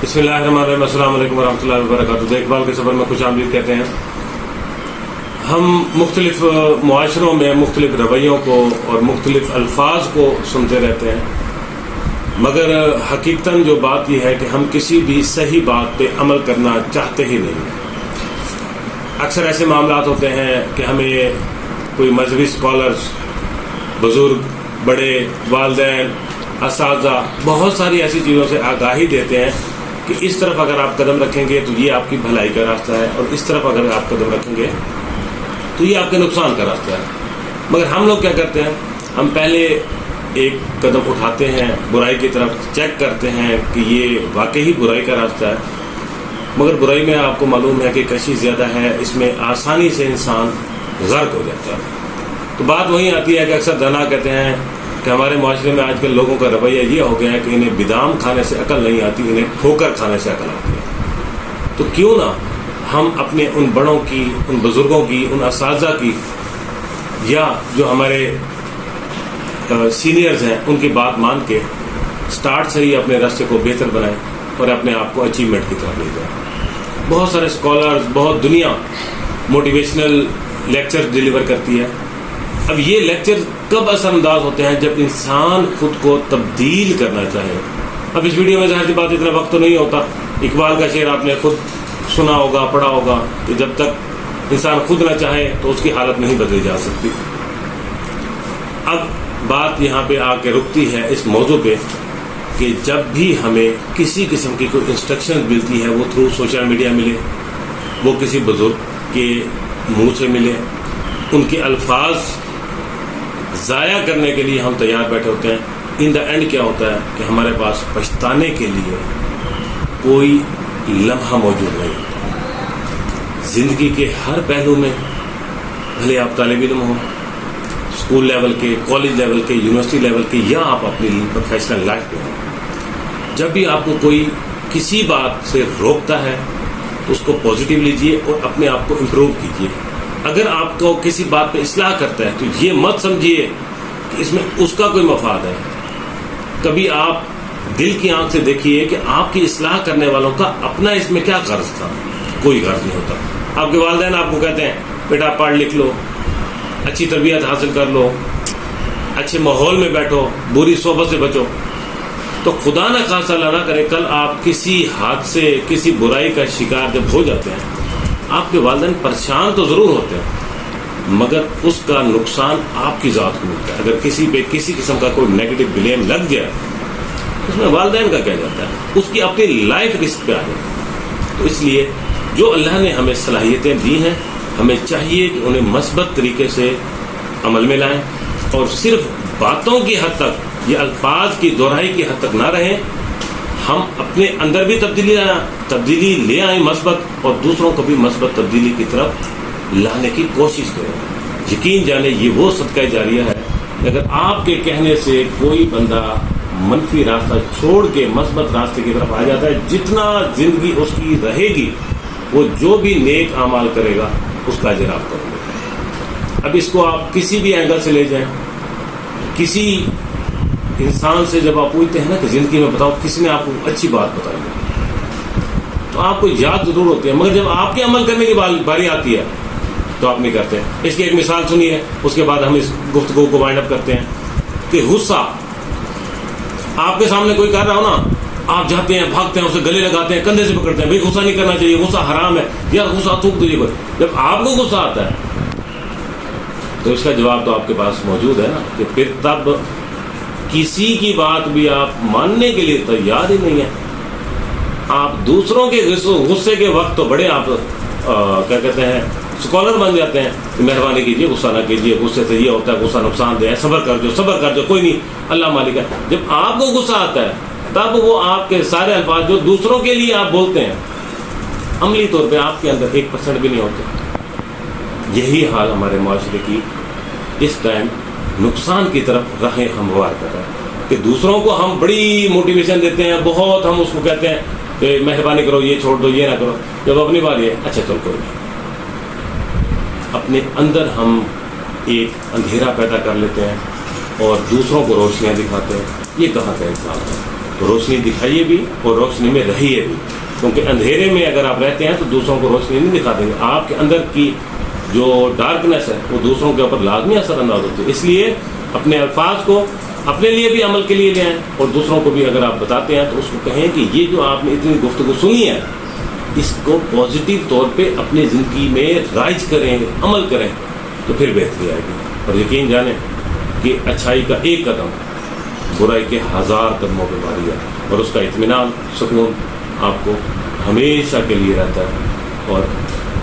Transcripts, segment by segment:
بسم اللہ الرحمن الرحیم، السلام علیکم ورحمۃ اللہ وبرکاتہ۔ دیکھ بھال کے سفر میں خوش آمدید کہتے ہیں۔ ہم مختلف معاشروں میں مختلف رویوں کو اور مختلف الفاظ کو سنتے رہتے ہیں، مگر حقیقتاً جو بات یہ ہے کہ ہم کسی بھی صحیح بات پہ عمل کرنا چاہتے ہی نہیں ہیں۔ اکثر ایسے معاملات ہوتے ہیں کہ ہمیں کوئی مذہبی اسکالرز، بزرگ، بڑے، والدین، اساتذہ بہت ساری ایسی چیزوں سے آگاہی دیتے ہیں کہ اس طرف اگر آپ قدم رکھیں گے تو یہ آپ کی بھلائی کا راستہ ہے، اور اس طرف اگر آپ قدم رکھیں گے تو یہ آپ کے نقصان کا راستہ ہے۔ مگر ہم لوگ کیا کرتے ہیں؟ ہم پہلے ایک قدم اٹھاتے ہیں برائی کی طرف، چیک کرتے ہیں کہ یہ واقعی برائی کا راستہ ہے، مگر برائی میں آپ کو معلوم ہے کہ کشش زیادہ ہے، اس میں آسانی سے انسان غرق ہو جاتا ہے۔ تو بات وہیں آتی ہے کہ اکثر دانا کہتے ہیں کہ ہمارے معاشرے میں آج کل لوگوں کا رویہ یہ ہو گیا ہے کہ انہیں بادام کھانے سے عقل نہیں آتی، انہیں ٹھوکر کھانے سے عقل آتی ہے۔ تو کیوں نہ ہم اپنے ان بڑوں کی، ان بزرگوں کی، ان اساتذہ کی، یا جو ہمارے سینئرز ہیں ان کی بات مان کے سٹارٹ سے ہی اپنے راستے کو بہتر بنائیں اور اپنے آپ کو اچیومنٹ کی طرف لے جائیں۔ بہت سارے اسکالرز، بہت دنیا موٹیویشنل لیکچر ڈیلیور کرتی ہے۔ اب یہ لیکچر کب اثر انداز ہوتے ہیں؟ جب انسان خود کو تبدیل کرنا چاہے۔ اب اس ویڈیو میں ظاہر سی بات اتنا وقت تو نہیں ہوتا۔ اقبال کا شعر آپ نے خود سنا ہوگا، پڑھا ہوگا کہ جب تک انسان خود نہ چاہے تو اس کی حالت نہیں بدلی جا سکتی۔ اب بات یہاں پہ آ کے رکتی ہے اس موضوع پہ کہ جب بھی ہمیں کسی قسم کی کوئی انسٹرکشن ملتی ہے، وہ تھرو سوشل میڈیا ملے، وہ کسی بزرگ کے منہ سے ملے، ان کے الفاظ ضائع کرنے کے لیے ہم تیار بیٹھے ہوتے ہیں۔ ان دا اینڈ کیا ہوتا ہے کہ ہمارے پاس پچھتانے کے لیے کوئی لمحہ موجود نہیں ہوتا۔ زندگی کے ہر پہلو میں، بھلے آپ طالب علم ہوں، اسکول لیول کے، کالج لیول کے، یونیورسٹی لیول کے، یا آپ اپنی پروفیشنل لائف میں ہوں، جب بھی آپ کو کوئی کسی بات سے روکتا ہے تو اس کو پازیٹیو لیجئے اور اپنے آپ کو امپروو کیجئے۔ اگر آپ کو کسی بات پہ اصلاح کرتا ہے تو یہ مت سمجھیے کہ اس میں اس کا کوئی مفاد ہے۔ کبھی آپ دل کی آنکھ سے دیکھیے کہ آپ کی اصلاح کرنے والوں کا اپنا اس میں کیا غرض تھا۔ کوئی غرض نہیں ہوتا۔ آپ کے والدین آپ کو کہتے ہیں بیٹا پڑھ لکھ لو، اچھی تربیت حاصل کر لو، اچھے ماحول میں بیٹھو، بری صحبت سے بچو، تو خدا نہ خاصہ اللہ نہ کرے کل آپ کسی حادثے، کسی برائی کا شکار جب ہو جاتے ہیں، آپ کے والدین پریشان تو ضرور ہوتے ہیں، مگر اس کا نقصان آپ کی ذات کو ملتا ہے۔ اگر کسی پہ کسی قسم کا کوئی نیگیٹو بلیم لگ جائے، اس میں والدین کا کیا جاتا ہے، اس کی اپنی لائف رسک پہ آ جاتی ہے۔ تو اس لیے جو اللہ نے ہمیں صلاحیتیں دی ہیں، ہمیں چاہیے کہ انہیں مثبت طریقے سے عمل میں لائیں، اور صرف باتوں کی حد تک یا الفاظ کی دہرائی کی حد تک نہ رہیں۔ ہم اپنے اندر بھی تبدیلی لے آئیں مثبت، اور دوسروں کو بھی مثبت تبدیلی کی طرف لانے کی کوشش کریں۔ یقین جانے یہ وہ صدقہ جاریہ ہے کہ اگر آپ کے کہنے سے کوئی بندہ منفی راستہ چھوڑ کے مثبت راستے کی طرف آ جاتا ہے، جتنا زندگی اس کی رہے گی وہ جو بھی نیک اعمال کرے گا اس کا اجر آپ کریں گے۔ اب اس کو آپ کسی بھی اینگل سے لے جائیں، کسی انسان سے جب آپ پوچھتے ہیں نا کہ زندگی میں بتاؤ کسی نے آپ کو اچھی بات بتائی ہے، تو آپ کو یاد ضرور ہوتی ہے، مگر جب آپ کے عمل کرنے کی باری آتی ہے تو آپ نہیں کرتے۔ اس کی ایک مثال سنیے، اس کے بعد ہم اس گفتگو کو وائنڈ اپ کرتے ہیں کہ غصہ آپ کے سامنے کوئی کر رہا ہو نا، آپ جاتے ہیں، بھاگتے ہیں، اسے گلے لگاتے ہیں، کندھے سے پکڑتے ہیں، بھائی غصہ نہیں کرنا چاہیے، غصہ حرام ہے، یا غصہ تھوک دیجیے۔ جب آپ کو غصہ آتا ہے تو اس کا جواب تو آپ کے پاس موجود ہے نا، کہ پھر تب کسی کی بات بھی آپ ماننے کے لیے تیار ہی نہیں ہے۔ آپ دوسروں کے غصے کے وقت تو بڑے آپ کیا کہتے ہیں اسکالر بن جاتے ہیں کہ مہربانی کیجیے، غصہ نہ کیجیے، غصے سے یہ ہوتا ہے، غصہ نقصان دہ ہے، صبر کر جو کوئی نہیں، اللہ مالک ہے۔ جب آپ کو غصہ آتا ہے تب وہ آپ کے سارے الفاظ جو دوسروں کے لیے آپ بولتے ہیں، عملی طور پہ آپ کے اندر 1% بھی نہیں ہوتے۔ یہی حال ہمارے معاشرے کی اس ٹائم نقصان کی طرف راہیں ہموار کر رہا ہے کہ دوسروں کو ہم بڑی موٹیویشن دیتے ہیں، بہت ہم اس کو کہتے ہیں کہ مہربانی کرو، یہ چھوڑ دو، یہ نہ کرو، جب اپنی باری ہے اچھا چل کوئی نہیں، اپنے اندر ہم ایک اندھیرا پیدا کر لیتے ہیں اور دوسروں کو روشنیاں دکھاتے ہیں۔ یہ کہاں کا انصاف ہے؟ روشنی دکھائیے بھی اور روشنی میں رہیے بھی، کیونکہ اندھیرے میں اگر آپ رہتے ہیں تو دوسروں کو روشنی نہیں دکھا دیں گے، آپ کے اندر کی جو ڈارکنیس ہے وہ دوسروں کے اوپر لازمی اثر انداز ہوتی ہے۔ اس لیے اپنے الفاظ کو اپنے لیے بھی عمل کے لیے لے آئیں، اور دوسروں کو بھی اگر آپ بتاتے ہیں تو اس کو کہیں کہ یہ جو آپ نے اتنی گفتگو سنی ہے اس کو پازیٹیو طور پہ اپنی زندگی میں رائج کریں، عمل کریں، تو پھر بہتری آئے گی۔ اور یقین جانیں کہ اچھائی کا ایک قدم برائی کے 1000 قدموں پہ بھاری ہے، اور اس کا اطمینان، سکون آپ کو ہمیشہ کے لیے رہتا ہے، اور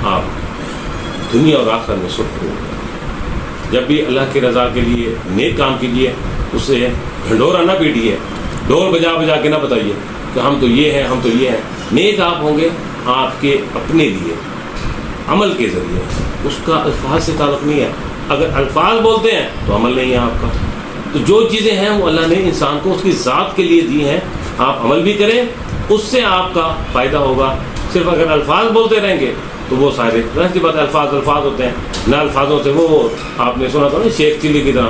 آپ دنیا اور آخرت میں سکون ہوگا۔ جب بھی اللہ کی رضا کے لیے نیک کام کیجیے، اسے ڈھنڈورا نہ پیٹیے، ڈور بجا بجا کے نہ بتائیے کہ ہم تو یہ ہیں، ہم تو یہ ہیں۔ نیک آپ ہوں گے آپ کے اپنے لیے عمل کے ذریعے، اس کا الفاظ سے تعلق نہیں ہے۔ اگر الفاظ بولتے ہیں تو عمل نہیں ہے آپ کا۔ تو جو چیزیں ہیں وہ اللہ نے انسان کو اس کی ذات کے لیے دی ہیں، آپ عمل بھی کریں، اس سے آپ کا فائدہ ہوگا۔ صرف اگر الفاظ بولتے رہیں گے تو وہ سارے رہتی بات الفاظ ہوتے ہیں، نہ الفاظوں سے وہ آپ نے سنا تھا نا شیخ چلی کی طرح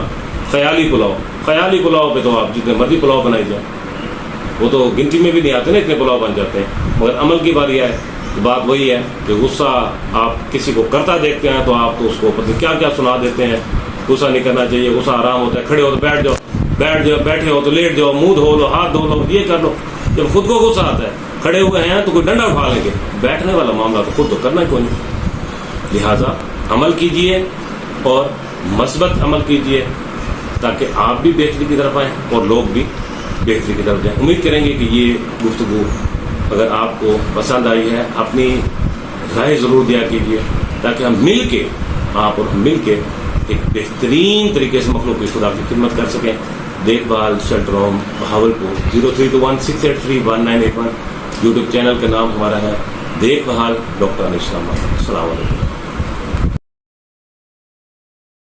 خیالی پلاؤ پہ تو آپ جتنے مرضی پلاؤ بنائی جائیں، وہ تو گنتی میں بھی نہیں آتے نا، اتنے پلاؤ بن جاتے ہیں۔ مگر عمل کی باری آئے تو بات وہی ہے کہ غصہ آپ کسی کو کرتا دیکھتے ہیں تو آپ تو اس کو پتہ کیا کیا سنا دیتے ہیں۔ غصہ نہیں کرنا چاہیے، غصہ آرام ہوتا ہے، کھڑے ہو تو بیٹھ جاؤ، بیٹھے ہو تو لیٹ جاؤ، منہ دھو لو، ہاتھ دھو لو، یہ کر لو۔ جب خود کو غصہ آتا ہے، کھڑے ہوئے ہیں تو کوئی ڈنڈا اٹھا لیں گے، بیٹھنے والا معاملہ تو خود تو کرنا ہی کوئی نہیں۔ لہٰذا عمل کیجئے اور مثبت عمل کیجئے تاکہ آپ بھی بہتری کی طرف آئیں اور لوگ بھی بہتری کی طرف جائیں۔ امید کریں گے کہ یہ گفتگو اگر آپ کو پسند آئی ہے، اپنی رائے ضرور دیا کیجیے تاکہ ہم مل کے، آپ اور ہم مل کے ایک بہترین طریقے سے مخلوق کی خدا کی خدمت کر سکیں۔ دیکھ بھال shelter home Bahawalpur 0321681981 YouTube channel کا نام ہمارا ہے دیکھ بھال ڈاکٹر انیس شرما۔ السلام علیکم۔